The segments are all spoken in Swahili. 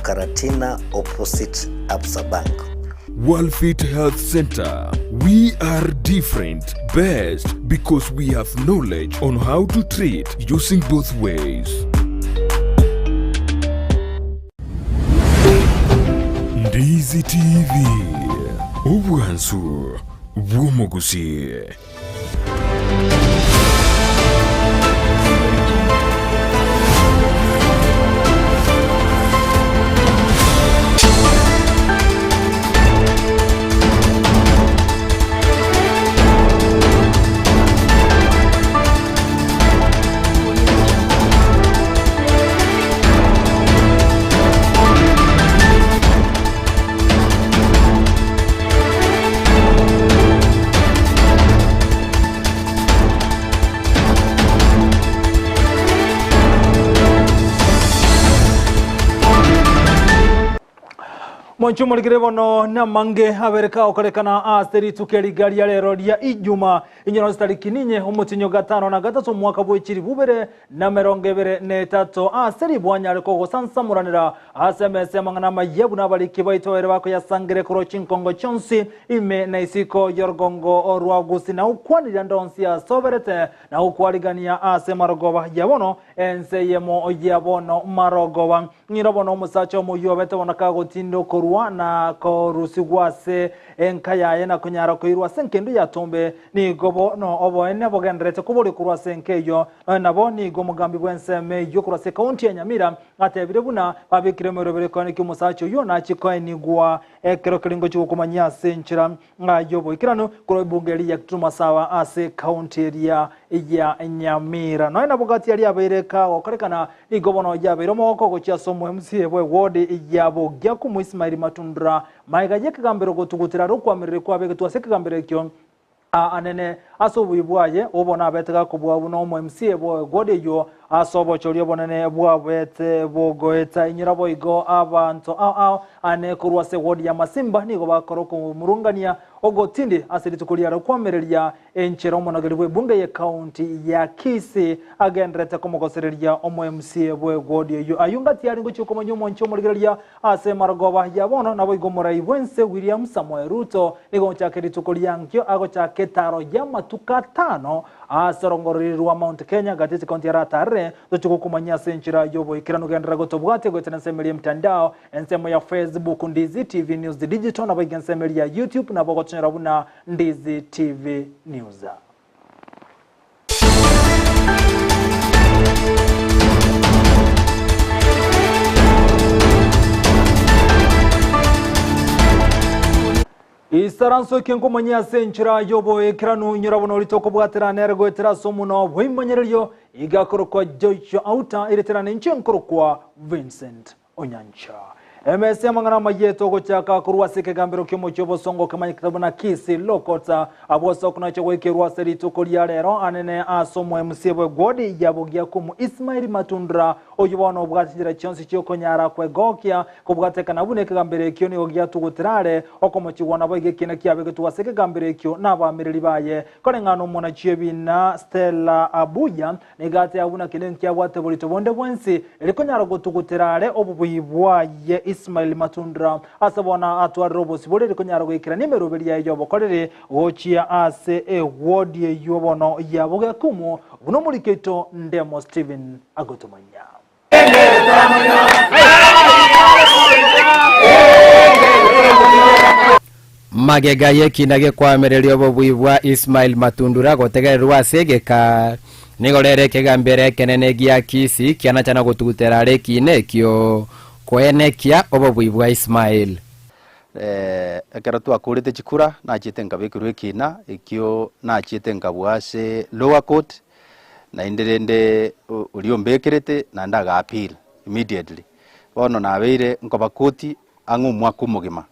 Karatina opposite Absa Bank. Worldfit Health Center. We are different, best because we have knowledge on how to treat using both ways. Ndizi TV. Obwansu bw'Omugusii. Monchumuligire bono na mange abereka okorekana asteri tukeri gari ya lero ya Ijuma inyoro stariki ninye umutinyo gatano na gatatu mwaka bw'ekiri bubere na merongevere netato asteri bwanyare ko gosansamuranira asemese mangana mayebu nabaliki baitowere bako yasangire kuro chinkongo chonsi ime na isiko yorgongo orwa Gusii na ukwanira ndonsi ya soberete na ukwaligania ase marogoba yabono Ensa Eyemo yabono marogoba ngirobono musacho muyobete wanakago tindo na korusigwase enkayaye na kunyara koirwa senkendo yatombe ni gobo no obo ene bogendrete kubuli kurwa senkeyo nabo ni gomugambi bwenseme yo kurwa se county ya Nyamira atebire buna babikire merobere koniki musacho yo na chikoeni gwa ekero kiringo chukumanya senchira ngayobo ikirano kuro bungeri ya kituma sawa ase county ya Nyamira no ina bogati yali abereka okorekana ni gobo no yabero moko gocha somo MC bwe ward yabo gyakumu Ismail Matundra maigaje kagambero gotugutira rokwamirire kwabege twaseke gambere kyo anene asobuyibwaye obona abetega kubwa buno mu MC bwe gode yo asobo chori bonene bwabete bogoeta inyirabo igo abantu ane kurwa se ward ya Masimba nigo bakoro ku murungania ogotindi asiritukulia rokwamirira enchero monagalibwe bunge ye county ya Kisii agendrete komogosereria omu MC bwe gode yo ayunga tiari ngo chuko monyo ncho murigeria ase maragoba yabono nabo igomora ibwense William Samuel Ruto nigo chakiritukulia nkyo ago chaketaro ya matuka tano asarongoririrwa Mount Kenya gatete county ya Ratare dochuko kumanya senchira yobo ikirano gendera gotobwate gotena semeli mtandao ensemo ya Facebook Ndizi TV News Digital na bagensemeli ya YouTube na bogotera buna Ndizi TV News. Isaranso kenko manya senchira yobo ekranu nyirabono litoko bwatera nergo etera somuno bwimanyeryo igakorokwa Jojo Auta iretera n'inchenkoro Vincent Onyancha. MS mangana mayeto gochaka kurwa seke gambero kimo chobo songo kamanya kitabona Kisii lokota aboso kuna chwe kerwa seri tokolia lero anene asomo MC bwe godi yabogia kumu Ismail Matundra oyubona obwatira chonsi cyoko nyara kwe gokia kubwateka nabune kagambere kyo ni ogia tugutirare okomo chiwana boge kina kiabege tuwaseke gambere kyo nabamiriri baye kone ngano mona chiebina Stella Abuya negate abuna kinenki abwate bulito bonde bwensi eliko nyara gotugutirare obubuyibwaye Ismail Matundra asabona atwa robosi bole konyara gwikira nimero beli ya yobo korere gochia ase ward ye yobono yaboga kumu buno muliketo ndemo Steven agotomanya magega yekinage kwamererio bobwibwa Ismail Matundra gotegererwa segeka nigorere kegambere kenene gia Kisii kiana chana gotugutera rekine kyo kwenekia obobwibwa Ismail ekero twakurite chikura nachite nkabikirwe kina ikyo nachite nkabwase lower court na inderende uliombekirete na ndaga appeal immediately bono nabeire nkoba koti ang'umwa kumugima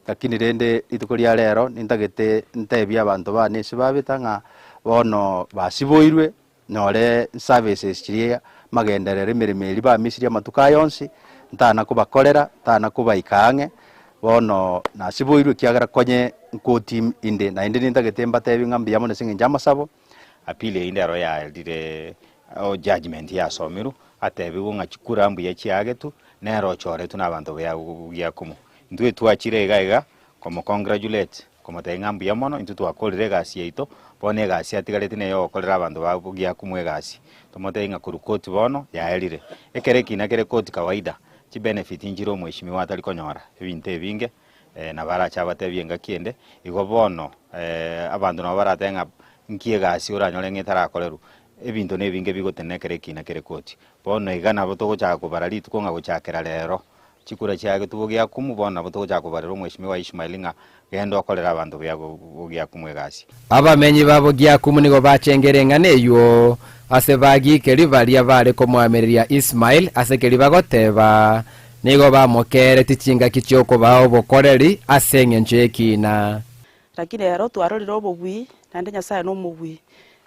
lakini rende itukoria lero nintagete ntebya abantu bane sibabitanga bono basiboirwe nore services chiria magenderere miremeri ba misiria matuka yonsi ntana kubakorera tana kubaikange bono nasiboirwe kiagara konye koti inde na inde nintagete mbatebi ngambi yamo nesinge njamasabo apile inde royal dire o judgment ya somiru atebi unga chikura mbu yachiagetu nero chore tuna abantu bya kumu ntwe twachire igaiga komo congratulate komo tengambu ya mono intu twakorire gasi yaito bone gasi atigarete ne yo korera abantu bagya kumwe gasi tomotenga kurukoti bono yaerire ekereki na kere koti kawaida chi benefit injiro mweshimiwa atari konyora ebinte ebinge na baracha batebienga kiende igo bono abantu no baratenga nkie gasi oranyore ng'etarakoreru ebinto nebinge bigotenekereki na kere koti bono igana botogocha kubarari tukonga gochakera rero chikura chiage tubogia kumu bono botogocha kubarero mweshimiwa Ismail nga gendo akorera abantu bya kumwe gasi abamenyi babo gya kumu nigo bachengerenga neyo ase bagikeri baria bare komwamiriria Ismail ase keri bagoteba nigo bamokere tichinga kichoko bao bokoreri ase ng'enchekina lakini rero twarorire obogwi nande Nyasaye no mugwi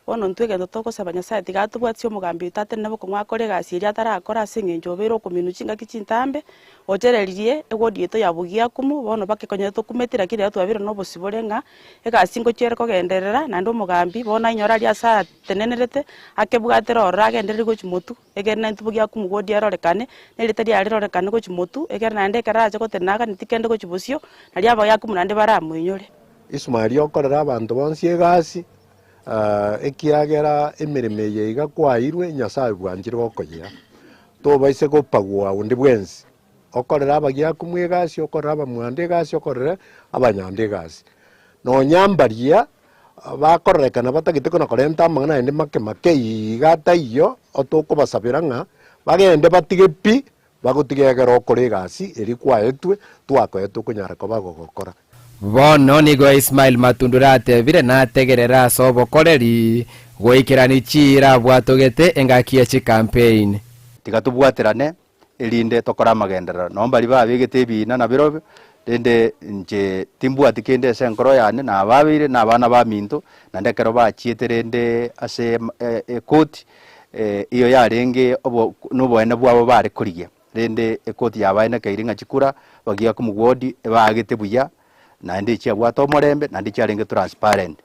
bono ntwege tokosaba Nyasaye tigatubwatio mugambi utate nabo komwakore gasi iria tarakora ase ng'enchobero kominu chinga kichintambe ochereririe egodiete yabugia kumu bono bakekonye tokumetira kire twabire no bosiborenga egasi ngochiere kogenderera nando mugambi bona inyora ria saa tenenerete akebwatera orra gendereri gochimotu egena ntubugia kumu godia rorekane nerite ria rorekane gochimotu egera nande karaje gotenaga nitikende gochibosio na ria baya kumu nande baramuinyore Ismail okorera abantu bonsi egasi ekiagera emirime yeiga kwairwe Nyasaye bwanjire gokoyera tobaise gopagwa undi bwensi okorera abagia kumwe egasi okorera abamwande egasi okorera abanyande egasi no nyambaria bakorekana batagite kona korenta amangana ende make igata iyo otokobasabira ng'a bagende batige pi bagotigegera okore egasi eri kwaetwe twakoetwe kunyara kobagogokora bono nigo Ismail Matundura atebire nategerera sobokoreri goikirani chira bwatogete engakia chi campaign tigatubwaterane elinde tokora magenderera nomba liba bigete bina na biro rende nje timbwati kende senkoro yane na babire na bana ba minto na ndekero bachieterende ase ekoti iyo yarenge obo nobone bwabo bare kuriye rende ekoti yabaine kairinga chikura bagia kumugodi bagete buya na ndi chia bwato morembe na ndi charenge transparent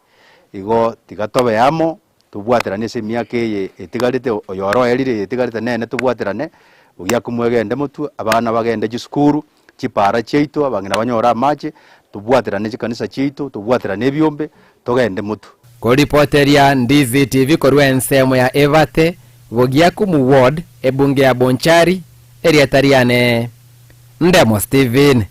igo tigatobe amo tubwaterane se miake ye etigarite oyoro erire etigarite nene tubwaterane ugia kumwegende mutu abana bagende gisukuru chipara cheito abangina banyora mache tubwaterane chikanisa cheito tubwaterane ebyombe togende mutu ko reporteria Ndizi TV korwa ensemo ya Evate bogia kumu ward ebunge ya Bonchari area tariane Ndemo Steven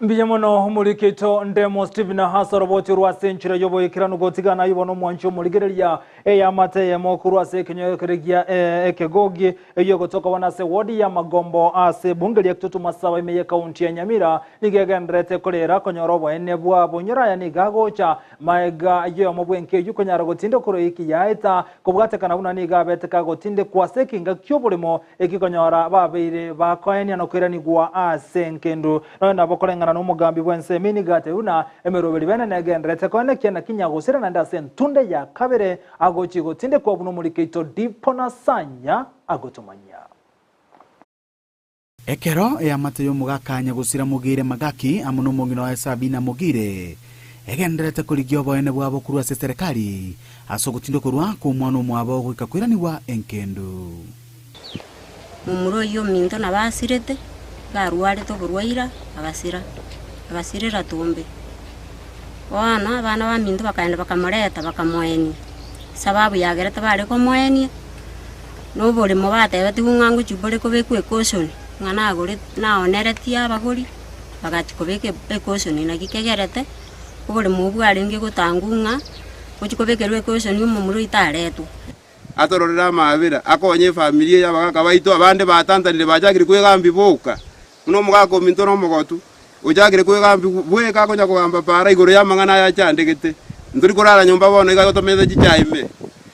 Mbiyamono murikito Ndemo Steven hasoroboti rwa senchira yobo ikirano gotigana ibono mwancho murigereria Eyemo kurwa se kinyokeregia ekegogi eyo gotoka wanase wodi ya Magombo ase bungeli ektutu masawa imeye kaunti ya Nyamira nigegendrete kolera konyorobo enebwa bonyora ya nigagocha maega yo mobwenke yukonyara gotinde kuro iki yaita kobwate kana una niga beteka gotinde kwase kinga kyobulimo ekikonyora babeire bakoenia no kwirani gwa ase nkendu na bokolengana n'umugambi bwense minigate una emerobeli bene negendrete kone kiana kinyagusira na ndase ntunde ya kabere agochi gotinde kwa buno muri keito dipona sanya agotomanya ekero ya mateyo mugakanya gusira mugire magaki amuno mungino wa Sabina mugire egendrete kurigyo boene bwabo kurwa se serikali aso gutindo kurwa ku mwana mwabo gwikakwiraniwa enkendo mumuro yo minto na basirete garware to burwaira agasirira tumbe wana bana ba minto bakaenda bakamureta bakamoeni sababu yagereta bare ko moeni no bore mo batebe tigungangu chubore ko beku ekoshoni ngana agore na oneretia abagori bagati ko beke ekoshoni na gikegerete bore mo bwarenge gutangunga kuchikobekerwe ekoshoni umumuro itaretu atororera mabira akonye familia yabaka baito abande batantanire bajagire kwegambi boka uno mugako minto no mugotu ujagire kwegambi bweka konya kugamba para igoro yamangana ya chandegete nduri kurara nyumba bono igagotomeza chichaime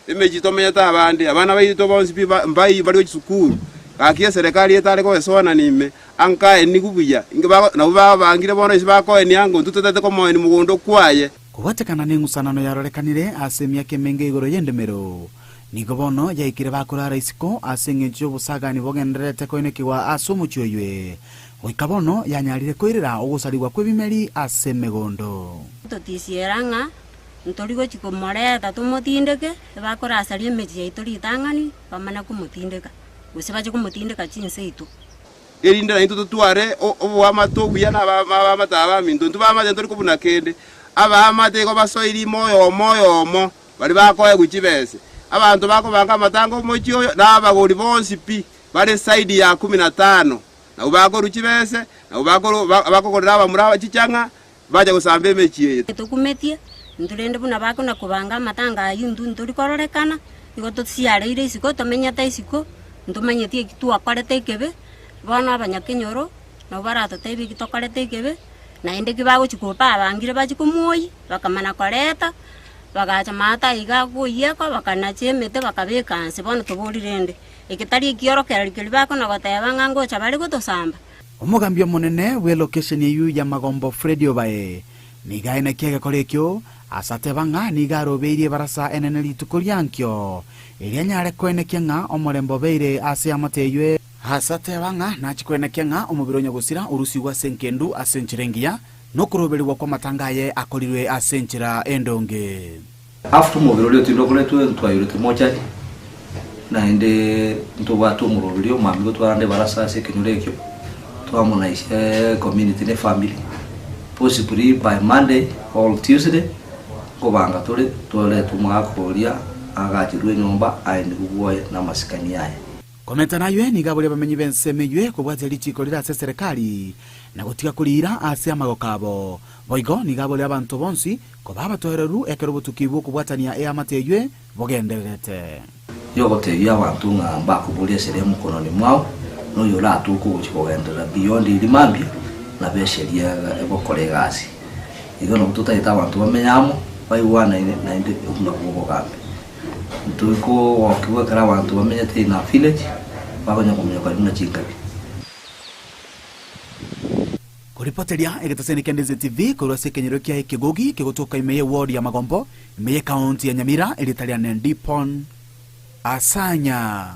imejitomenya ta abana baito bonsi mbai bari kusukuru kakia serikali etare ko esona nime anka enigubuya ingaba na uba bangire bono isibako eniango ntutete ko moeni mugondo kwaye kubatekana n'ingusanano yarorekanire asemia kemenge igoro yendemero nigo bono yaikire bakurara isiko asengejo busagani bogenderete koinekiwa asumuchoywe oikabono yanyarire kwirira ogusariwa kwebimeri asemegondo totisieranga ntorigo chikomoreta tumotindeke bakora asarie meji yaituri tangani pamana kumutindeka usibaje kumutindika chinse itu erinde na into tware obwamato buya na bamataba minto ntubamaze ntori kubuna kende abamate ko basoiri moyo bali bakoye guchibese abantu bako banga matango mochyo n'abagori bonsi pi bali side ya 15 na ubako ruchibese na ubako bakokorera abamura chichanga baje gusambe mechiye tukumetie ndurende buna bako na kubanga matanga yundu nduri kororekana igo tusiare ire isiko tomenya ta isiko ntumenyetie kitu akorete kebe bana abanyakenyoro na barato tebi kitokorete kebe na ende kibago chikupa abangire bachikumuyi bakamana koreta bagacha mata iga kuyeko bakanachemete bakabekanse bono tuburirende ekitari kioro kerikiri bako na goteba ngango chabari gutosamba omugambio munene we location yu ya Magombo Freddy Obae nigaine kiege korekyo asate banga nigarobeirie barasa enene litukuriankyo irianyare kwene kenga omorembo beire ase amateywe hasate banga nachikwene kenga omubironyo gusira urusi wa senkendu asenchirengia nokuroberiwa kwa matangaye akorirwe asenchira endonge after mubirolio tindokoletwe twayurete moja na ende ntobatu murobelio mamigo twarande barasa sekenurekyo twamunaishe community ne family possibly by Monday or Tuesday kobanga tole tumwakoria agachirwe nyomba aende kugoye na masikani yaye komenta nayo ni gabule bamenyi bensemeywe kubwaza lichiko lira se serikali na gutika kulira ase amagokabo boigo ni gabule abantu bonsi ko baba tohereru ekerobutukibu kubwatania e amateywe bogenderete yogote yabantu ngamba kubulia seremu kononi mwao no yola tuko kuchibogendera beyond ilimambia na besheria ebokoregasi igo no tutaita abantu bamenyamo baiwana na inde kunakubogambe ntuko wakiwa kara abantu bamenyete na village bakonya kumenya kwa duna chingabi kuripoteria egetaseni Ndizi TV kurose kenyero kia Ekigogi kegotoka Imeye ward ya Magombo Imeye county ya Nyamira elitalia Ndipon Asanya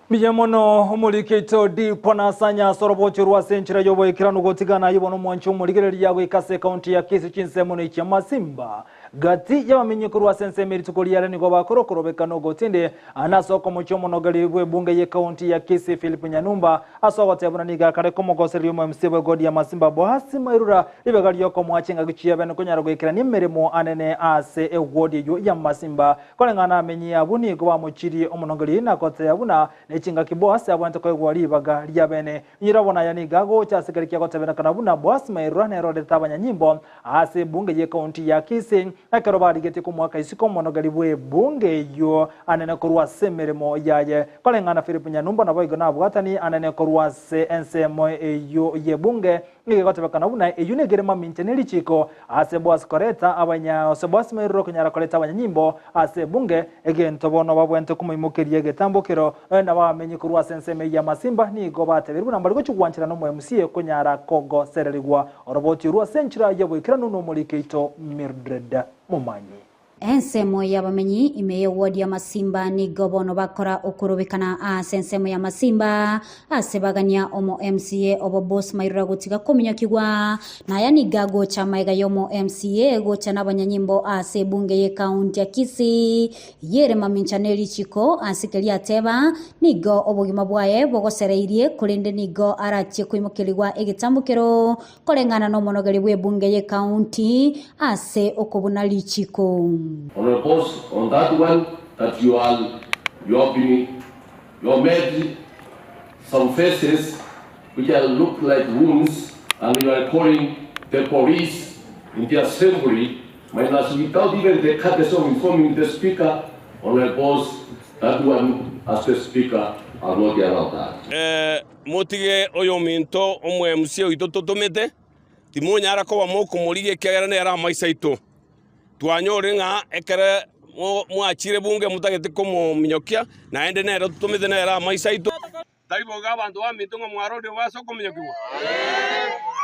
Miyamono omulikeito Ndipon Asanya sorobocho rwa senchira yobo ikirano gotigana yibono mwancho muligereri yago ikase county ya Kisii chinsemono ya Masimba gati y'abamenyekuru wa sensemeri tukoliara nigo bakorokorobeka no gotinde anasoko mucyo monogari bwe bunge ye county ya Kisii Philip Nyanumba asogote abuna niga kare ko mogoseri mu MC bwe godi ya Masimba bohasi mairura libegari yoko mwachinga gichiya bene konyara gwekira nimeremo anene ase egodi yo ya Masimba kolengana amenyi abuni go bamuchiri omonogari na kote abuna nechinga kibohasi abwante ko gwali baga lya bene nyirabona yaniga go chasigari kya kote bene kana buna bohasi mairura ne rode tabanya nyimbo ase bunge ye county ya Kisii akarobari gete ko mwaka isiko monogari bwe bunge yo anene korwa semeremo yaye kolengana Philip Nyanumba na boigo na bwatani anene korwa se Ensa yo ye bunge nige gote bakana buna eyune gerema minteneli chiko ase boas koreta abanya se boas merro kunyara koreta abanyimbo ase bunge again tobono babwente kumuyimukiriye getambokero na bamenye korwa Ensa ya Masimba ni go bateberwa nambari go chugwanchira no mu MC kunyara kogo sererigwa oroboti ruwa senchira yabo ikirano no mulikeito Mildred Mumanyi Ensemo y'abamenyi Imeye ward ya Masimba ni gobono bakora okurubikana asensemo ya Masimba asebagania omo MCA obo boss mairura gutiga komenya kigwa na yani gago cha maiga yomo MCA gocha n'abanyanyimbo ase bunge ye county ya Kisii yere maminchaneri chiko asikelia teba nigo obogima bwaye bogosereirie kurinde nigo arache kwimukirigwa egitambukero kolengana no monogari bwe bunge ye county ase okobuna lichiko. Honorable boss, on that one, that you made some faces which look like wounds, and you are calling the police in the assembly, minus without even the courtesy of informing the speaker. Honorable boss, that one, as the speaker, are not allowed that. Motige oyominto omwe MC oito totomete timonyara ko bamoko mulige kera ne ara maisaito twanyore nga ekere mwachire bunge mutagete ko minyokia na ende ne totomete ne ara maisaito taiboga bantu baminto ngo mwaro de baso ko minyokiwa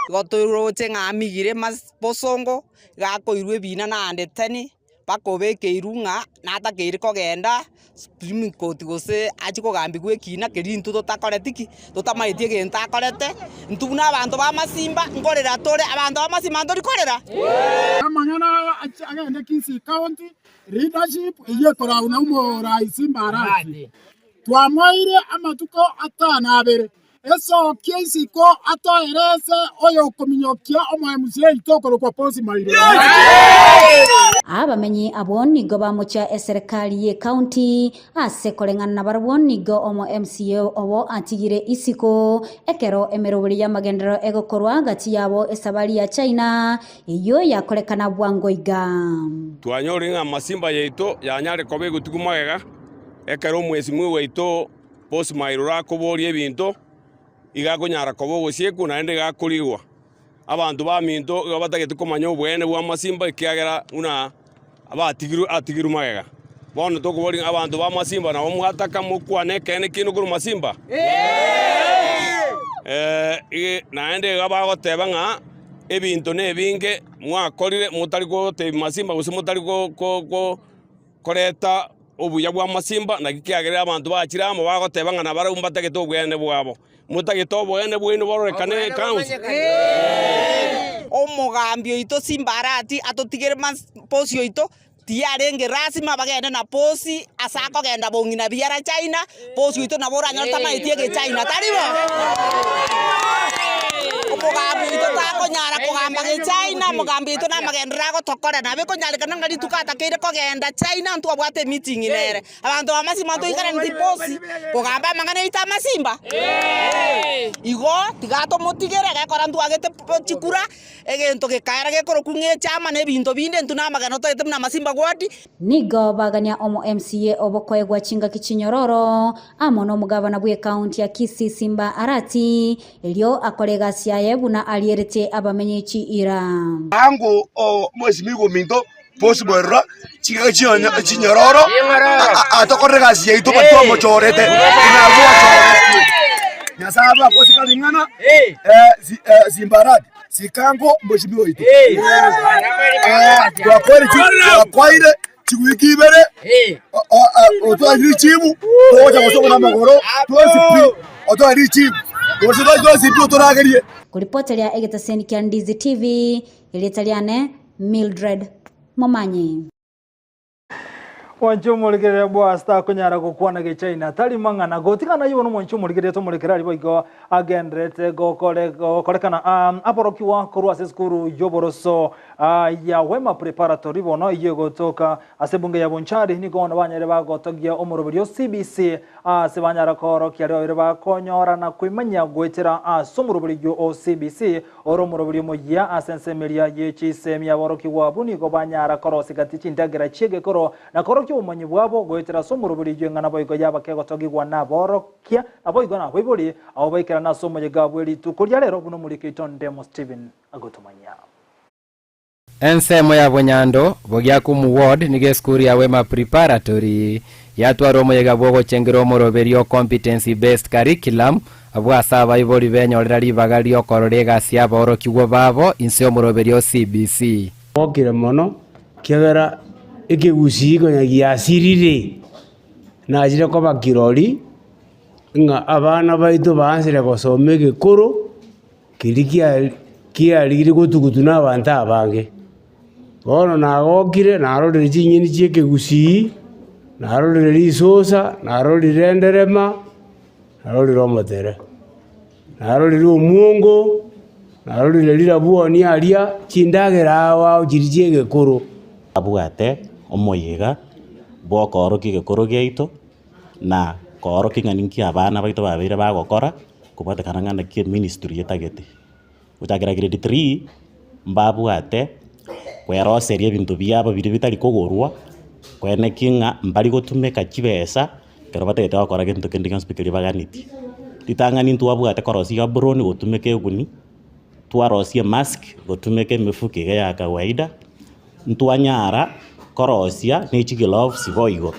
goturoche nga migire mas posongo gakoirwe bina na ande tani bakobeke irunga nata keire kogenda Supreme Court gose achiko gambi gwekina kirintu tutakoretiki tutamaitie genta akorete ntuna abantu ba Masimba ngorera tore abantu ba Masimba ndorikorera amanyana agende Kisii County leadership iye kora una umo rais Mbaraki twamoire amatuko atana abere esokia isiko atoerese oyo kominyokia omuemusie itokoro kwa posi mairo. Abamenyi abonigo bamucha eserikali ye county ase kolengana na barabonigo omo MCA obo atigire isiko ekero emerobiri ya magendero egokorwa gati yabo esabali ya China iyo yakolekana bwangoiga. Twanyoringa masimba yeito yanyare kobe gutukumagega ekero mwezi mwe weito posi mairo rakobori ebinto igakonyara kobo gosieku na ende gakurigwa abantu ba minto batagete komanya obwene bwa masimba ikiagera una abatigiru magega bono tokobori abantu ba masimba na omwataka mukwane kene kino kuru masimba na ende gabagoteba nga ebinto nebinge mwakorire mutari gote masimba gose mutari ko koreta obuya bwa masimba na kikiagera abantu bakiramo bagoteba nga nabarumba tagete obwene bwabo mutagitobo ene bwino bororekane council omugambio ito simbarati atotigere posio ito tiarenge rasima bagende na posi asako genda bongina biara China posio ito na bora nyota maitiege China taribo omugambio ito takonyara kugamba ge China mugambio ito na magendera gotokora nabe konyarikana ngari tukata kire kogenda China ntu abwate meeting inere abantu bamasima to ikara ndi posi kugamba mangane ita masimba igo tigato motigere gakora ntu agete chikura egento gekaira gekoro kunge chama ne binto binde ntu na magano to na masimba gwadi nigo bagania omo MCA obokoegwa chinga kichinyororo amono mugabana bwe county ya Kisii Simba Arati elio akolega siayebu na alierete abamenyichi ira ango mwezi migo minto posi bwerra chinga chinyororo atokorega siaito patwa mochorete tunagwa chorete nyasaba posi kalingana Simbarati sikango mwezi migo ito kwaire chikuikibere otwari chimu toja gosoko na magoro twasipi otwari chimu twasipi toragerie kuripoteria egetaseni kia Ndizi TV ilitaliane Mildred Momanyi wanchumulikire bwa sta kunyara gukwana ge China tali mangana gotikana yibono mwanchumulikire to mulikira ali boigo agendrete gokorekana aporoki wa korwa seskuru joboroso ya wema preparatory bono yego toka asebunge ya bonchari ni gona banyere bagotogia omurobiryo CBC sebanyara koro kiaro ire bakonyora na kwimanya gwetera somurobiryo o CBC oromurobiryo moya asensemeria yechisemya boroki wa buni go banyara koro sigati chindagera chege koro na koro kyo umanyi bwabo gwetera somurobiryo ngana boigo yaba kego togigwa na borokia aboigo na bwibuli abo baikira na somo yegabweli tukurya rero buno muri Kiton Demo Steven agotomanya Ensa moya bonyando bogya ku mu ward nige skuri ya wema preparatory yatwaro moyega bogo chengero moroberio competency based curriculum abwa saba ibori benyorera libagali okororega sia boro kiwo babo inse moroberio CBC okire mono kegera eke Gusii ko ya sirire na ajire ko bakirori nga abana baito bansire gosome gekoro kirikia ligiri gutugutuna abantu abange bono nagokire narorire chinyini chieke Gusii narorire risosa narorire nderema narorire omotere narorire omuongo narorire lirabuoni aria chindagera awa chirichie gekoro abwate omoyega bwokoroki gekoro geito na koroki ng'aninki abana baito babire bagokora kubatekana ng'ana kie ministry etagete utakira grade 3 mbabwate kweroseria ebinto byabo biri bitari kogorwa kwene kinga mbari gotumeka kibesa kero batete bakora gento kendi speaker baganiti litangani ntu abwate korosia broni gotumeke eguni twarosia mask gotumeke mifuke ya kawaida ntu anyara korosia ni gloves boigo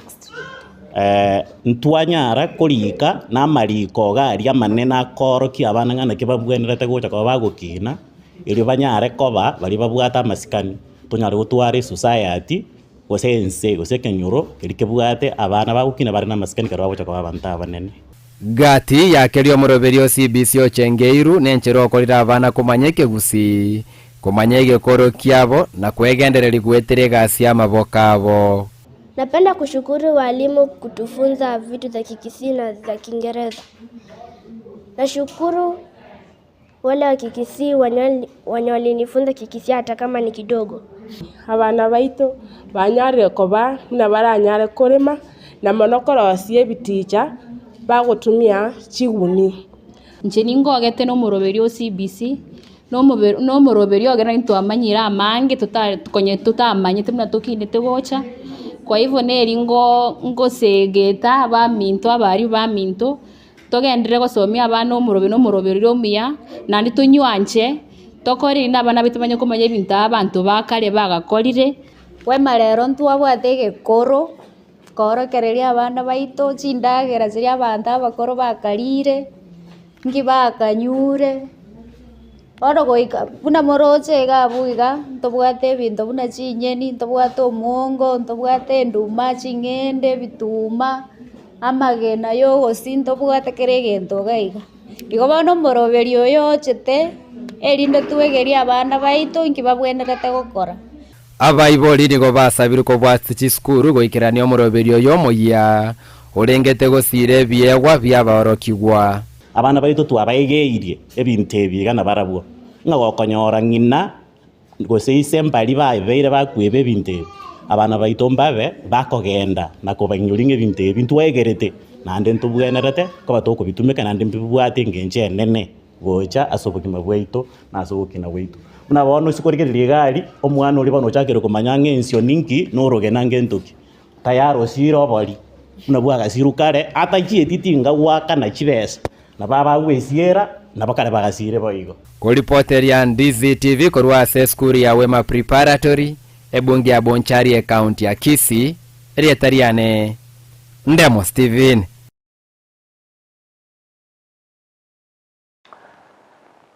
ntu anyara kolika na mariko gari amanena koroki abana ngana kibabwenerete gocha kwa bagokina ili banyare koba bali babwata masikani tonyare gutware society gosense gosekenyuro kirikebwate abana bagukina bari na masikani karo bagocha kwa abantu abanene gati yakerio moroberio CBC ochengeiru nenchero okorira abana kumanyeke Gusii kumanyege koro kiabo na kwegendereri gweterega sia maboka abo Napenda kushukuru walimu kutufunza vitu za Kikisii na za Kiingereza. Nashukuru wale wa Kikisii wenye walinifunza Kikisii hata kama ni kidogo. Abana baitu banyare koba na baranyare kurima na monokora wasie biticha bagutumia chiguni. Nchini ngogete no muroberio CBC no muroberio ogera into amanyira amange tutamanyite muna tukinete gocha. Kwa hivyo neri ngosegeta baminto abari baminto togendere gosomia abana omuroberio omuya nandi tunywanche tokorina abana bitu banye komanya ebinto abantu bakare bagakorire. Wema rero ntwabwate gekoro korokereria abana baito chindagera chiria abantu abakoro bakarire ngi bakanyure oro goika buna moroche gabuiga ntobwate ebinto buna chinyeni ntobwate omuongo ntobwate nduma ching'ende bituma amagena yogosi ntobwate kere egento gaiga igo bono omoroberio oyo ochete erinde twegeria abana baito nki babwenerete gokora. Abaibori nigo basabire kobwatsi chisukuru goikerania omoroberio oyo omuya orengete gosire ebiegwa biabaorokigwa. Abana baitu twabaigeire ebintu ebiga na barabwo nga gokonyora ng'ina goseise mbali babeire bakwebe ebintu abana baitu mbabe bakogenda na kobanyuringa ebintu ebintu wegerete nande ntubwenerete koba tokubitumika nande mbibwate ngenche nene gocha asobokima bwaitu na asobokina bwaitu muna bono sikorigereria gari omwana ori bono chakere komanya ng'ensio ninki norogena ngentoki tayaro siro bori muna bwagasiru kare atachietitinga gwaka na chibesa na baba gwesiera na bakare bagasire boigo. Kuripoteria Ndizi TV korwa skuru ya Wema Preparatory ebungi ya Bonchari County ya Kisii rietariane Ndemo Steven.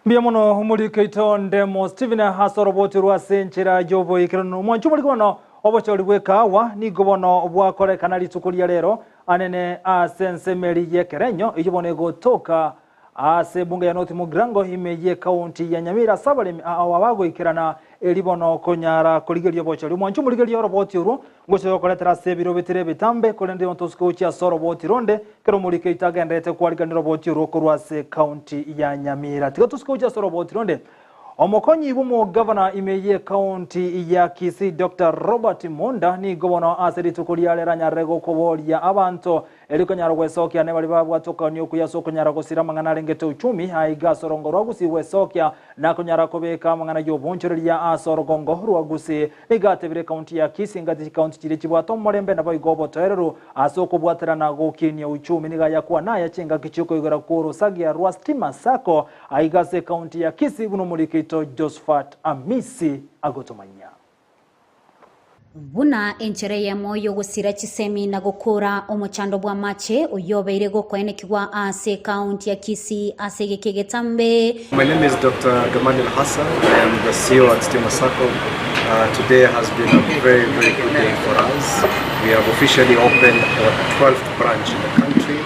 Biamono umulikeito Ndemo Steven hasoroboti rwa senchera jobo ikirano mwanchu mulikono obochori bwekawa ni gobono bwakore kanali tukulia rero anene asensemeri yekerenyo ijibone gotoka ase bunge ya North Mugrango imeye county ya Nyamira sabale awabago ikirana elibono konyara kurigerio bochori mwanchu muligerio roboti uru ngocho koletera sebiro bitire bitambe kolende ontosko cha soroboti ronde kero mulikeita gendete kwaliganiro roboti uru kurwase county ya Nyamira tigotosko cha soroboti ronde omokonyi bumo governor imeye county ya Kisii Dr. Robert Monda ni governor aseri tukulia lera nyarego koboria abantu eliko nyarogwe sokia ne bali babwatoka ni okuyasoko nyarago sira mangana rengete uchumi haiga sorongoro Gusii wesokia na kunyara kobeka mangana yo bonchoreria asorogongo rwa Gusii nigatebire county ya Kisii ngati county chire chibwato morembe na boigobo terero asoko bwatera na gokinia uchumi niga yakwa naye chenga kichuko igora kuru sagia rwa stima sako haiga se county ya Kisii buno mulikeito Josephat Amisi agotomanya. Buna enchere Eyemo yogosira chisemi na gukura omuchando bwa mache oyobeire gokwenekwa ase county ya Kisii ase gekegetambe. My name is Dr. Gamanil Hassan. I am the CEO at Stima Sacco. Today has been a very, very good day for us. We have officially opened our 12th branch in the country,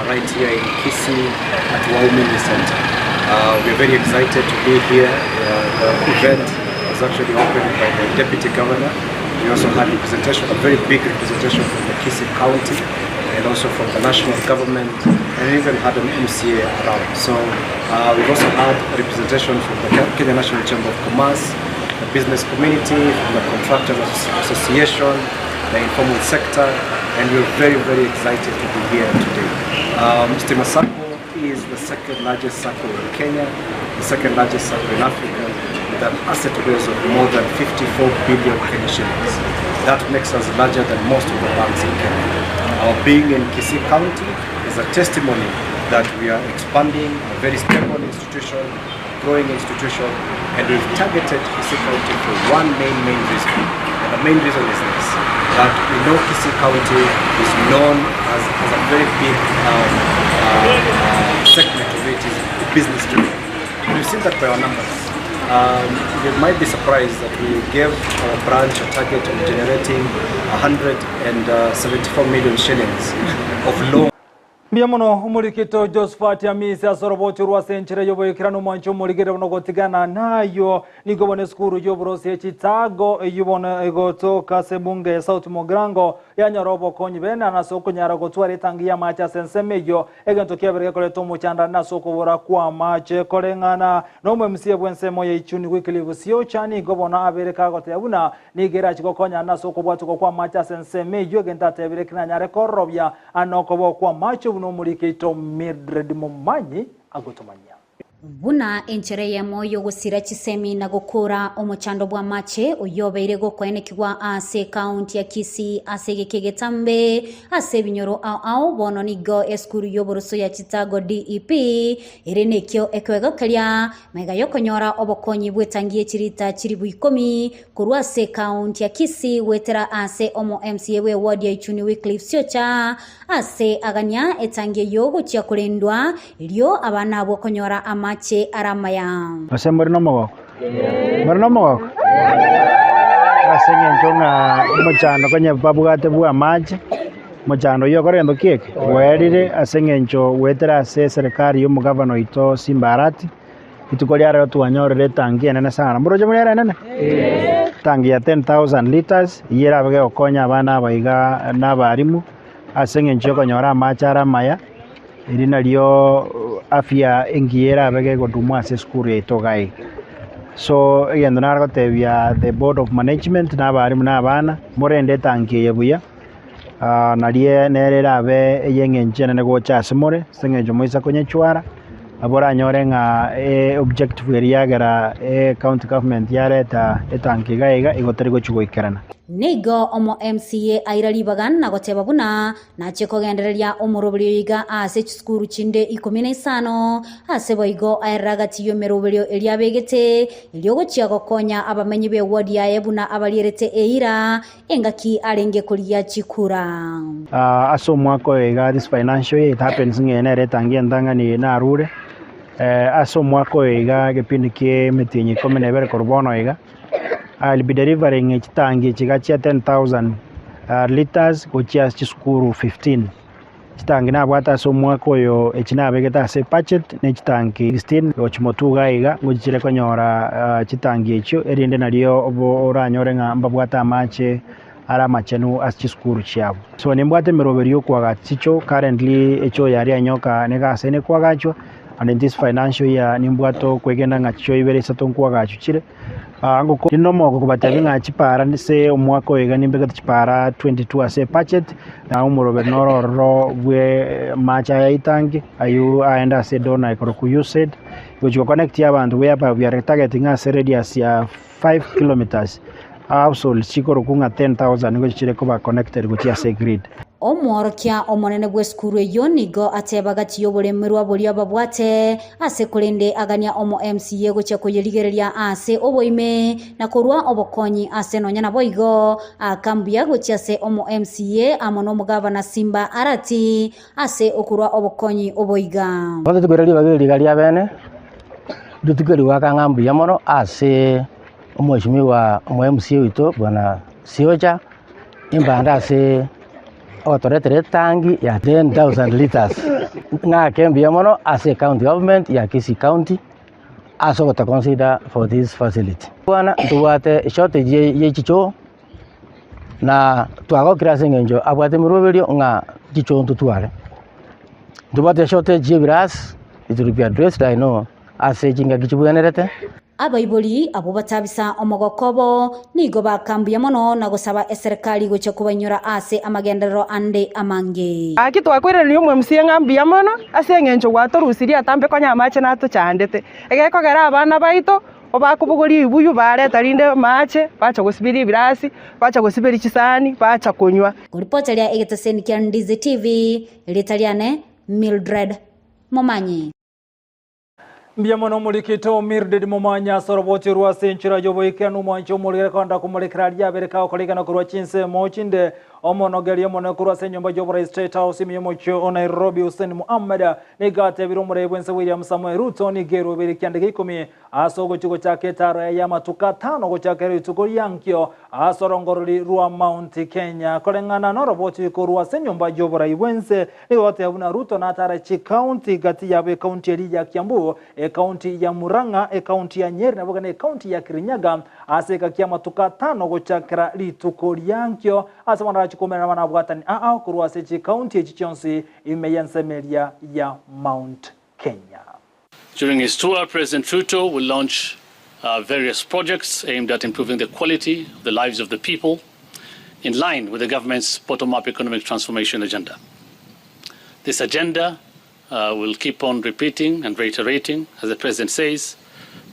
right here in Kisii at Waumini Center. We are very excited to be here. The event was actually opened by the Deputy Governor. We also had representation, a very big representation from the Kisii County and also from the national government, and we even had an MCA around. So we've also had representation from the Kenya National Chamber of Commerce, the business community, from the Contractors Association, the informal sector, and we're very, very excited to be here today. Stima Sacco is the second largest sacco in Kenya, the second largest sacco in Africa, with an asset base of more than 54 billion Kenyan shillings. That makes us larger than most of the banks in Kenya. Our being in Kisii County is a testimony that we are expanding a very stable institution, growing institution, and we've targeted Kisii County for one main reason. And the main reason is this, that we know Kisii County is known as a very big segment of it is business driven. We've seen that by our numbers. You might be surprised that we gave our branch a target of generating 174 million shillings of loan. Biamono umurikito Josephat Amisi asoroboti rwa senchire yoboyekirano mwancho murigere bono gotigana nayo nigobone skuru yobrose ekitago eyubona egotoka sebunge South Mogrango yanyarobo konyi bena nasoko nyara gotware tangia macha sensemeyo egento kebere koleto muchanda nasoko bora kwa mache kolengana nomwe msie bwensemo ye ichuni wikilivu sio chani gobona abereka gotebuna nigera chikokonya nasoko bwatuko kwa macha sensemeyo genta tebere kinanyare korobya anokobo kwa macho no murikito Mildred Mumanyi agotomanya buna enchere Eyemo yogusira chisemi na gukura omuchando bwa mache uyobeire gokwenekirwa ase county ya Kisii ase gekegetambe ase binyoro au bono nigo eskuru yoboruso ya chitago DEP irenekyo ekwegokeria mega yokonyora obokonyi bwetangiye chirita chiribu 10 kurwa ase county ya Kisii wetera ase omo MCA we ward ya Ichuni Wycliffe Siocha ase aganya etangiye yogo chia kulendwa ilio abana bokonyora mache aramaya asemori no mogo asenge ntonga mochano konye babugate bwa mache mochano yo korendo kieke werire asenge ncho wetera se serikali yo mugavano ito Simbarati itukolia rero tuanyorere tangi nene sana muroje muri nene tangi ya 10,000 liters yera bage okonya abana baiga n'abarimu asenge ncho konyora mache aramaya irina lyo afya engiera bege godumwa se skuru etogai so yendo naragotebia the board of management n'abarimu n'abana morende tangi yebuya nalie nerera be yengenje ne gocha simore sengejo moisa konye chwara abora nyore nga objective area gara county government yareta etangi gaiga igoteri gochugoikerana Nigo omo MCA airalibagan na goteba buna na cheko gendereria omurobelio iga ase skuru chinde 15 ase boigo airagati yo merobelio eliabegete eliogo chiago konya abamenyi be ward ya ebuna abalierete eira engaki alenge kulia chikura aso mwako iga this financial year it happens ngene tangia ndanga ni narure aso mwako iga gepindi ke metinyi komene bere korbono iga I'll be delivering a chitangi chigachia 10,000 liters gochia chiskuru 15 chitangi na bwata so mwako yo echina begeta se pachet ne chitangi 16 gochimotuga iga gochire konyora chitangi echo erinde nalio obo oranyore nga mbabwata mache ara machenu as chiskuru chiabo so nimbwate meroberio kwa chicho currently echo yari anyoka nega sene kwa gacho and in this financial year nimbwato kwegenda ngacho ibere satonkwa gacho chire angoko inomo kubatabye ngachipara se omwako ega nimbega chipara 22 ase budget na umurobe nororo bwe macha ya itangi ayu aenda se dona ikoroku used which connect abantu whereby we are targeting ase radius ya 5 kilometers household chikoroku nga 10,000 ngo chire kuba connected gutia se grid omworokia omonene bwe skuru eyo nigo atebaga tiyobolemerwa boli ababwate ase kulende agania omo MCA gocha kuyeligereria ase oboime na korwa obokonyi ase nonyana boigo akambia gocha se omo MCA amono mugavana Simba Arati ase okurwa obokonyi oboiga bado tugereri bageri galia bene dutukeri wakangambia mono ase omweshimiwa omo MCA wito bwana Siocha imbanda ase otoretere tangi ya 10,000 liters nga kembia mono as a county government ya Kisii County aso to consider for this facility bwana tuwate shortage ye chicho na twago krasing enjo abwate mirobelio nga chicho ntutware tuwate shortage ye biras it will be addressed I know as a jinga kichubwenerete abaiboli abo batabisa omogokobo nigo bakambia mono na gusaba eserikali gocha kubanyura ase amagendero ande amange akitwakwire ni umwe MCA ngambia mono ase ngencho gwatorusiria tambe konya mache nato chandete egeko gera abana baito obakubuguri ibuyu bareta rinde mache bacha gusibiri birasi bacha gusibiri chisani bacha kunywa kuripoteria egeteseni kya Ndizi TV litaliane Mildred Mumanyi Mbiamono mulikito Mildred Mumanyi soroboti rwa senchira yoboikanu mwancho mulira konda kumulikira lya bereka okoligana kurwa chinse mochinde omonogeria mono kurase nyumba jobora State House imiyomocho Nairobi Hussein Muhammad nigate birumure bwense William Samuel Ruto ni gero biri kyandike 10 asogo chugo chake taro ya matuka 5 go chake rituko yankyo asorongorori rua Mount Kenya kolengana no roboti kurase nyumba jobora ibwense nigote abuna Ruto na tara chi county gati ya county ya Kiambu county ya Murang'a county ya Nyeri na bogane county ya Kirinyaga aseka kia matuka 5 go chakra rituko yankyo asamana chikomera mana bwatani kurwase chi county chichonsi imeyansemeria ya Mount Kenya. During his tour, President Ruto will launch various projects aimed at improving the quality of the lives of the people in line with the government's bottom-up economic transformation agenda. This agenda will keep on repeating and reiterating, as the President says,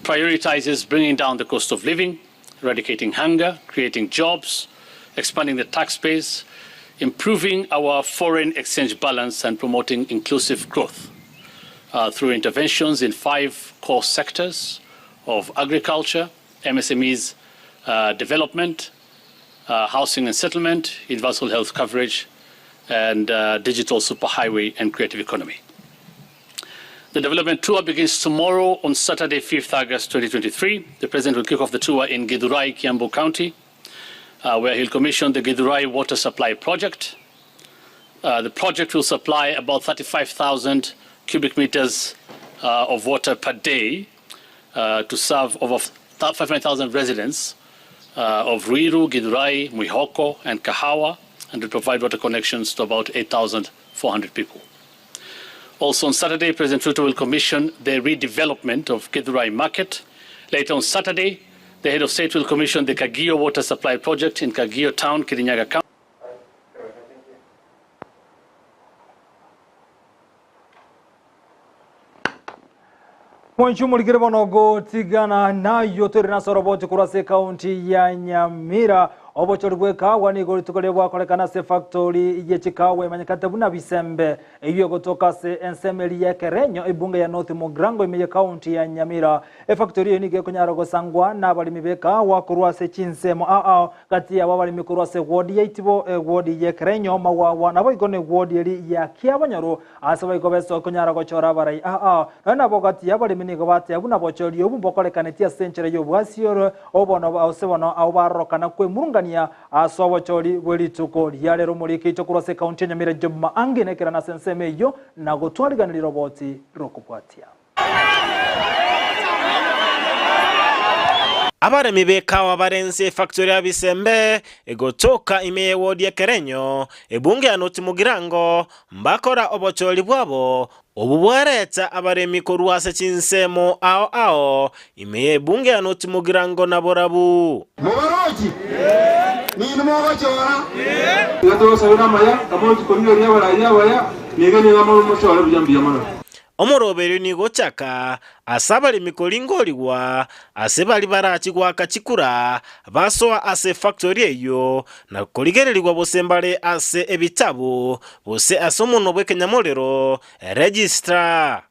prioritizes bringing down the cost of living, eradicating hunger, creating jobs, expanding the tax base, improving our foreign exchange balance and promoting inclusive growth through interventions in 5 core sectors of agriculture, MSMEs, development, housing and settlement, universal health coverage, and digital superhighway and creative economy. The development tour begins tomorrow on Saturday, 5th August 2023. The President will kick off the tour in Githurai, Kiambu County, where he'll commission the Githurai Water Supply Project. The project will supply about 35,000 cubic meters of water per day to serve over 5,000 residents of Ruiru, Githurai, Mwihoko, and Kahawa, and will provide water connections to about 8,400 people. Also on Saturday, President Ruto will commission the redevelopment of Githurai Market. Later on Saturday, the head of state will commission the Kagio Water Supply Project in Kagio Town, Kirinyaga County. Mwenchumulikire bonogo tigana nayo turi na soroboti kurase county ya Nyamira obochori bwekawa ni gori tukolebwa kolekana se factory ye chikawe manyakate buna bisembe iyo gotoka se ensemeli ya Kerenyo ibunge ya North Mogrango imeye county ya Nyamira factory ni ge kunyarago sangwa na bali mibeka wa kurwase chinsemo kati ya bali mikurwase ward ya itibo ward ya Kerenyo mawa na boigone ward ya Kiabanyoro asaba ikobeso kunyarago chora barai na bogati ya bali minigo bate abuna bochori obumbo kolekana tia century yo bwasioro obono ausebono aubarokana kwe murunga asobo chori weli tuko yale rumuriki chokurase county Nyamira joma angenekera na senseme yo na gutwariganira roboti rokupwatia abaremi bekawa barense factory ya bisembe egotoka imeye ward ya Kerenyo ebunge ya North Mogrango mbakora obocholi bwabo obubwareta abaremi korwase chinsemo imeye ebunge ya North Mogrango na borabu Muboroji ni numogo chora ngato sayuna maya kamo chikonyo ria waya nigeni ngamo mochora bujambia mana omoroberi ni gochaka asabali mikolingoliwa asebali barachi gwaka chikura basoa ase factory eyo na koligererwa bosembale ase ebitabu bose asomono bwe Kenyamolero registrar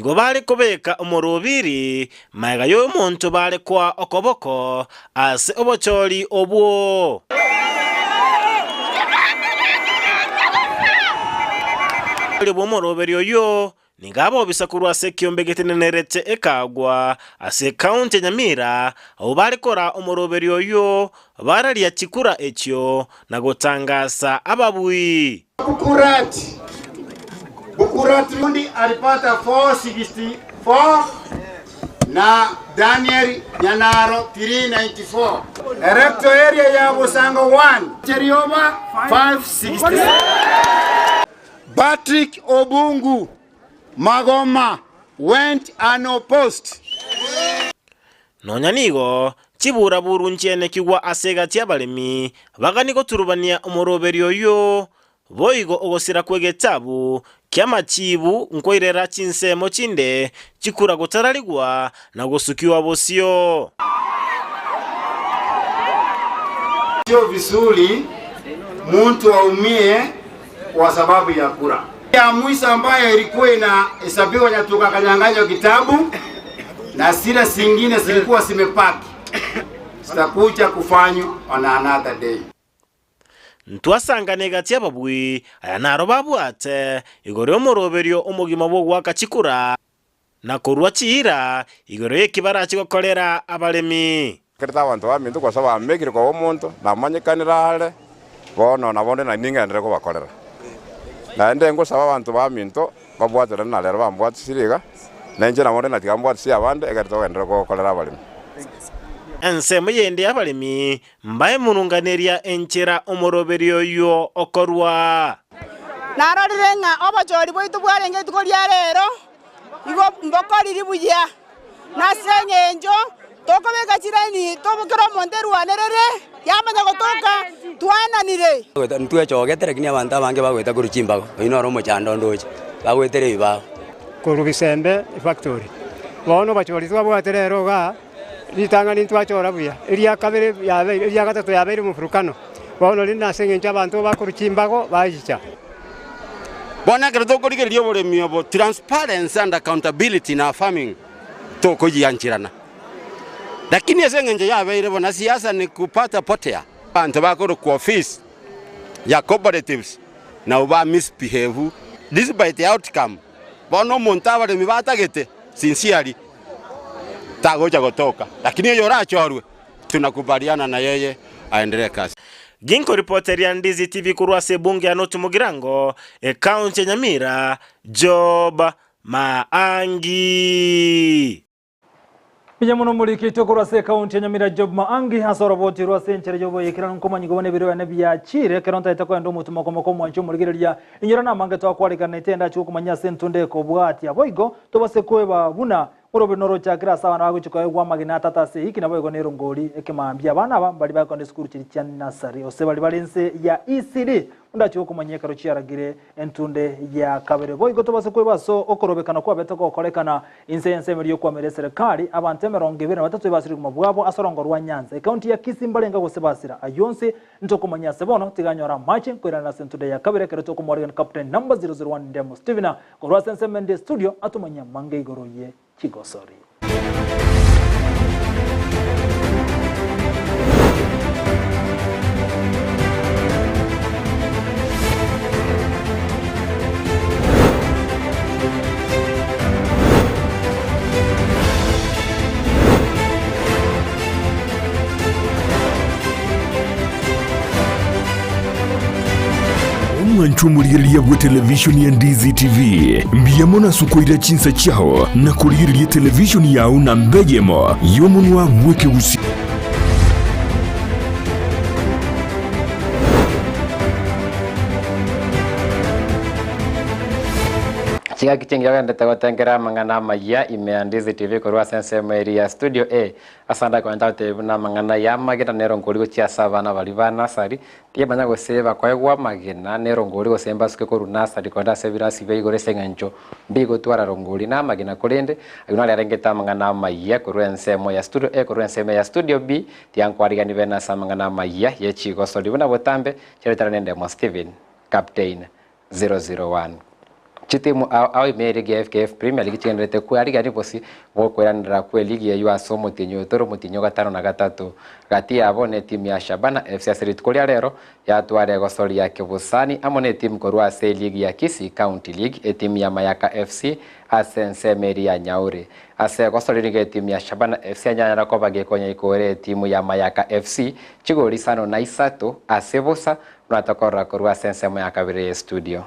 go bali kobeka omorobiri maiga yo monto bali kwa okoboko ase obocholi obwo bomoroberi oyo ningabo bisakurwa se kiombe getenerete ekagwa ase county Nyamira abo bali kora omoroberi oyo barali ya chikura ekyo na gotangasa ababui Bukurati mundi alipata 464 na Daniel Nyanaro 394 erecto area ya Busango 1 Cherioba 566 Patrick Obungu Magoma went unopposed. Nonyanigo chibura burunchene kigwa asega tiabalemi baganiko turubania omoroberi oyo boigo ogosira kwegetabu kyamachibu nkoirera chinsemo chinde chikura gotaraligwa na gosukiwa bosio sio visuli muntu aumie kwa sababu ya kura ya Muisa ambaye ilikuwa inahesabiwa nyatuka kanyang'anyo kitabu na sira zingine zilikuwa zimepaki zitakuja kufanywa on another day. Ntwasangane gati ababwi aya naro babwate igoro omoroberio omugima bwo gwakachikura na kurwa chira igoro ekibara chigokorera abaremi kirita abantu bamintu kwa sababu megire kwa omuntu namanyikanira hale bono nabonde na ningendere ko bakorera na ndengo saba abantu bamintu babwatira na lero bambwati siriga na nje nabonde na tigambwati si abande egarito gendere ko bakorera abaremi. Ensa muyende abalemi mbaye mununganeria enchera omoroberio yo okorwa narorirenga obachori boitu bwarenge tukoria rero igo mbokori ribuya nasenyenjo tokobeka chirani tobukira monderu anerere yamanya gotoka twananire gweta ntwechogetere kinya abantu abange bagweta kuruchimbago inoro mochando ndoje bagwetere ibao kurubisembe factory bono bachori twabwaterero ga litanga nintwachora buya iria kabere yabe iria gatatu yabe mu furukano bono lina sengenja abantu bakuruchimbago bayicha bona kerto korigeria oboremi obo transparency and accountability na farming to kojianchirana lakini esengenje yabeire bona siasa ni kupata potea bantu bakoro ku office ya cooperatives na uba misbehave despite the outcome bono montaba de mibatagete sincerely tagoja gotoka lakini hiyo rachorwe tunakubaliana na yeye aendelee kazi. Ginko reporter ya Ndizi TV kurwa sebunge ya Notu Mugirango county ya Nyamira Job Maangi Bijamuno muri kito kurwa se county ya Nyamira Job Maangi hasoro boti rwa senchere jobo yekira nkoma nyigobone biro ya nebya chire keronta itako ndo mutuma komako mwancho murigereria inyora namange twakwalikana itenda cyo kumanya sentunde ko bwati aboigo tobase kweba buna urobe noro chakira sawa na waguchiko gwa magina tata se hiki nabo igonero ngoli ekemambia bana bali bakonde skuru chiri nasari ose bali balense ya ECD unda cyo kumanyeka ruchiragire entunde ya kabere boy gotobase kweba so okorobekana kwa betoko kolekana insense meriyo kwa mere serikali abantu 23 basiri kumabwabo asorongo rwa Nyanza county ya Kisii mbalenga gose basira ayonse ntokomanya sebono tiganyora mache kwera na sentunde ya kabere kereto ko Morgan captain number 001 Demo Stevena ko rwa sense mende studio atumanya mange igoroye Chigosori. Mwanchu murigeria gwe televisioni ya Ndizi TV mbiyamona sukoira chinsa chao na kurigeria televisioni yao na Eyemo yomunwa mweke Gusii Chiga kichingira ndete gotengera mangana Amayia ime Ndizi TV kurwa sense area studio A asanda kwa ntate na mangana ya magina nero ngoli go chia savana bali bana sari tie banya go seba kwa egwa magina nero ngoli go semba suke ko runasa dikonda sevira sibe igore sengancho bigo twara rongoli na magina kolende ayuna lerengeta mangana Amayia kurwa nsemo ya studio A kurwa nsemo ya studio B tiankwariga ni bena sa mangana Amayia ye chigo soli buna botambe cheretara nende mo Steven captain 001 Chitimu au imerege FKF Premier League chenrete ku ari gari bosi bo kweranira ku ligi ya UASO mutinyo toro mutinyo gatano na gatatu gati abone timu ya Shabana FC Asirit kulia lero ya tware gosori ya Kibusani amone timu korwa se ligi ya Kisii County League timu ya Mayaka FC asense meri ya Nyaure ase gosori ligi timu ya Shabana FC nyanya ko bage konya ikore timu ya Mayaka FC chigori sano na isato asebusa unatokora korwa sense ya kabire studio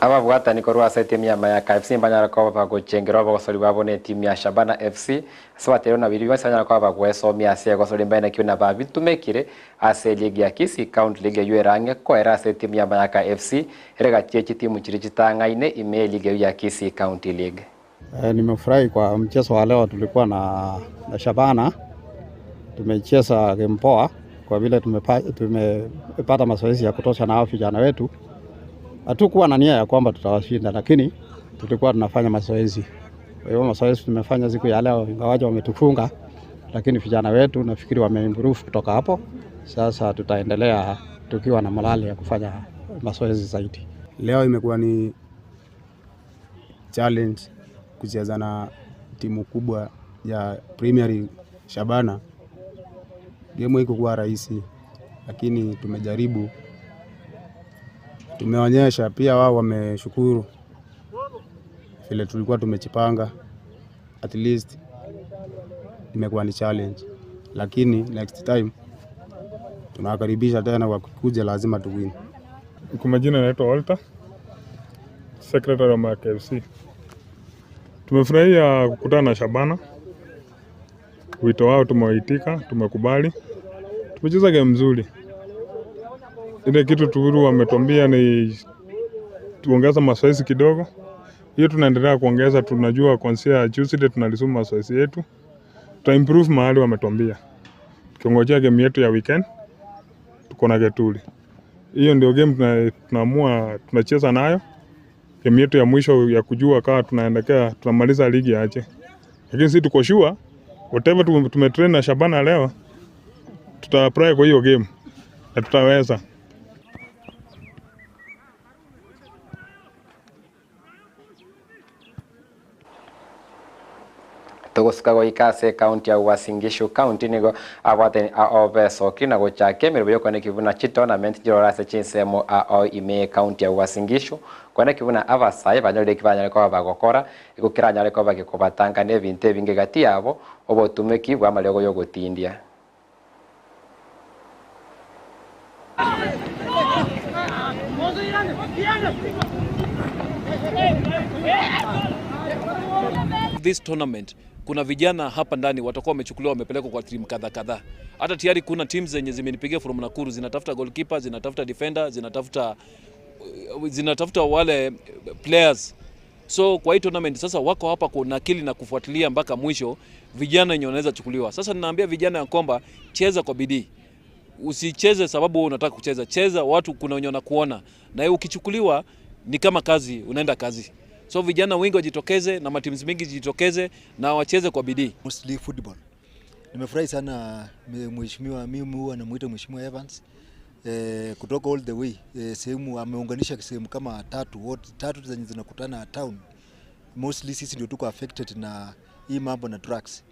ababwatani korwasa timu ya Amayia FC mbanyara kwa bagucengera abagosori babone timu ya Shabana FC asabatero na biri basanyara kwa bagwesomia ase gosori mbene kiuna babitumekire ase ligi ya Kisii County League yuerange ko era ase timu ya Amayia FC erega chechi timu chiri chitangaine ime ligi ya Kisii County League. Nimefurahi kwa mchezo wa leo, tulikuwa na Shabana, tumecheza game poa kwa vile tumepata mazoezi ya kutosha na vijana wetu. Hatukuwa na nia ya kwamba tutawashinda, lakini tulikuwa tunafanya mazoezi. Kwa hiyo mazoezi tumefanya siku ya leo, ingawaje wametufunga, lakini vijana wetu nafikiri wameimprove kutoka hapo. Sasa tutaendelea tukiwa na morale ya kufanya mazoezi zaidi. Leo imekuwa ni challenge kucheza na timu kubwa ya Premier Shabana. Game hii kwa rahisi, lakini tumejaribu. Tumeonyesha pia wao wameshukuru vile tulikuwa tumejipanga. At least imekuwa ni challenge, lakini next time tunakaribisha tena, kwa kuja lazima tuwin. Kwa majina naitwa Auta, secretary wa Amayia FC. Tumefurahia kukutana na Shabana. Wito wao tumewaitika, tumekubali. Tumecheza game nzuri. Ile kitu tu wametuambia ni tuongeza mazoezi kidogo. Hiyo tunaendelea kuongeza, tunajua kuanzia Tuesday tunalisoma mazoezi yetu. Tuta improve mahali wametuambia. Tukingojea game yetu ya weekend tuko na Getuli. Hiyo ndio game tunaamua tunacheza nayo. Game yetu ya mwisho ya kujua kama tunaendelea tunamaliza ligi aje. Lakini sisi tuko sure whatever tumetrain na Shabana leo tutaapply kwa hiyo game na tutaweza. Togosikago ikase county ya Uasin Gishu county nigo abate obeso kina go chake miribyo kone kivuna tournament jirorase chinsemo ime county ya Uasin Gishu kone kivuna avasai banyore kivanya ko bagokora ikukiranya reko bagikobatanga ne binte binge gati yabo obotumeki bwa malego yo gotindia. This tournament kuna vijana hapa ndani watakuwa wamechukuliwa wamepelekwa kwa timu kadha. Hata tayari kuna teams zenye zimenipigia from Nakuru, zinatafuta goalkeeper, zinatafuta defender, zinatafuta wale players. So kwa hii tournament sasa wako hapa kwa nakili na kufuatilia mpaka mwisho vijana wenye wanaweza chukuliwa. Sasa ninaambia vijana ya kwamba cheza kwa bidii. Usicheze sababu unataka kucheza. Cheza watu kuna wenye wanakuona. Na wewe ukichukuliwa ni kama kazi, unaenda kazi. So vijana wengi wajitokeze na matimu mengi jitokeze na wacheze kwa bidii. Mostly football. Nimefurahi sana mheshimiwa, mimi huwa namuita mheshimiwa Evans kutoka all the way sehemu ameunganisha sehemu kama tatu zenye zinakutana town. Mostly sisi ndio tuko affected na hii mambo na drugs.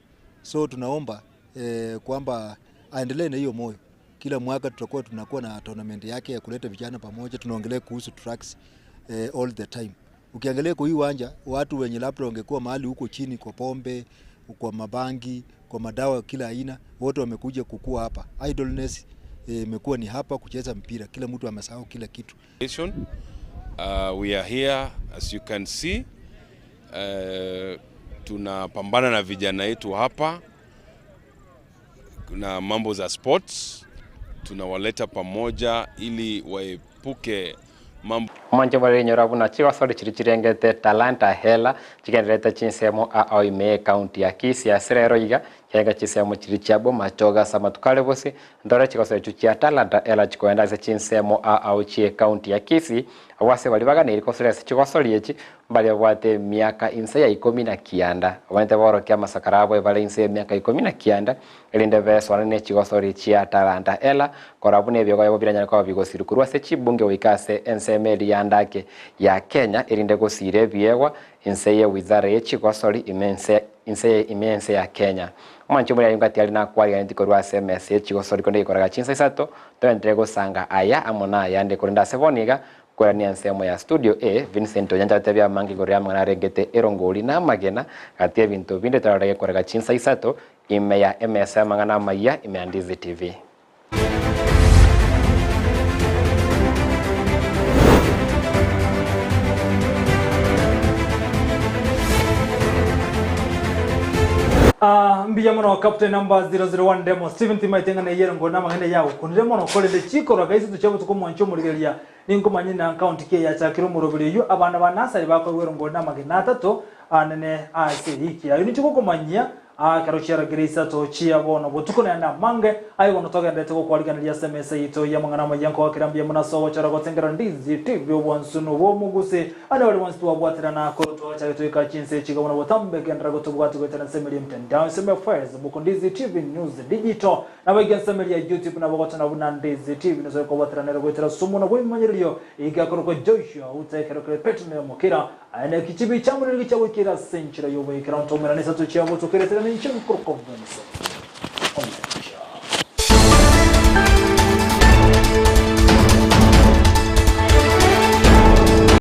So tunaomba kwamba aendelee na hiyo moyo. Kila mwaka tunakuwa na tournament yake ya kuleta vijana pamoja, tunaongelea kuhusu drugs all the time. Ukiangalia kwa hii uwanja watu wenye labda wangekuwa mahali huko chini kwa pombe, kwa mabangi, kwa madawa kila aina, wote wamekuja kukua hapa. Idleness imekuwa ni hapa kucheza mpira. Kila mtu amesahau kila kitu. We are here as you can see. Tunapambana na vijana wetu hapa. Kuna mambo za sports. Tunawaleta pamoja ili waepuke Manje bari nyorabu na chiwa sori chirengete talanta hela chikenreta chinsemo ime county ya Kisii asrero yiga kenga chinsemo chirichabo machoga samatukale bose ndora chikosere chuchia talanta hela chikoenda se chinsemo chie county ya Kisii awase bali baga ne ikosere chikosori yechi bali bwate miaka inse ya 19 abante boro kya masakarabo bali inse ya miaka 19 elinde beso ne chikosori chia talanta hela korabune byogo biranya kwa bigosiri kurwa se chibunge wikase Ensa andake ya Kenya irinde gusire biegwa inseye wizara y'ekigosori imense ya Kenya mwancho muri ngati ali nakwaria ndikorwa SMS y'ekigosori konde ikoraga chinsa isato twendere gusanga aya amona yande kurinda seboniga kwa ni nsemo ya studio A Vincent Onyancha tebya mangi goria mwana regete erongoli na magena kati ya bintu binde tararege koraga chinsa isato ime ya MS mangana Amayia ime ya Ndizi TV. Mbiya mono captain number 001 demo Steven Timaitenga na yerengo na magene yawo kunire mono kole de chikoro gaisi tuchebo tukomwancho murigeria ninkomanyina account ke ya chakiro murobiriyo abana banasari bako werengo na magena atatu anene ase hiki ayo nichiko komanyia karochera gerisa to chia bono botukona na mange ayo bono toga ndete ko kwaliganira SMS ito ya mangana mayanko wakirambia muna so chara gotengera Ndizi TV obwansuno bo muguse ana wali wanstu wabwatira na ko to cha to ikachinse chiga bono botambe gendra gotubwatu gotana semeli mtandao sema first buko Ndizi TV news digital na bagen semeli ya YouTube na bogotana buna Ndizi TV no ko bwatira na gotira sumu na bwimanyiriyo igakoro ko Joshua utekero kre petne mokira ana kichibi chamuri gichawo kira senchira yobo ikira ntomera nesa to chia boto kire Vincent.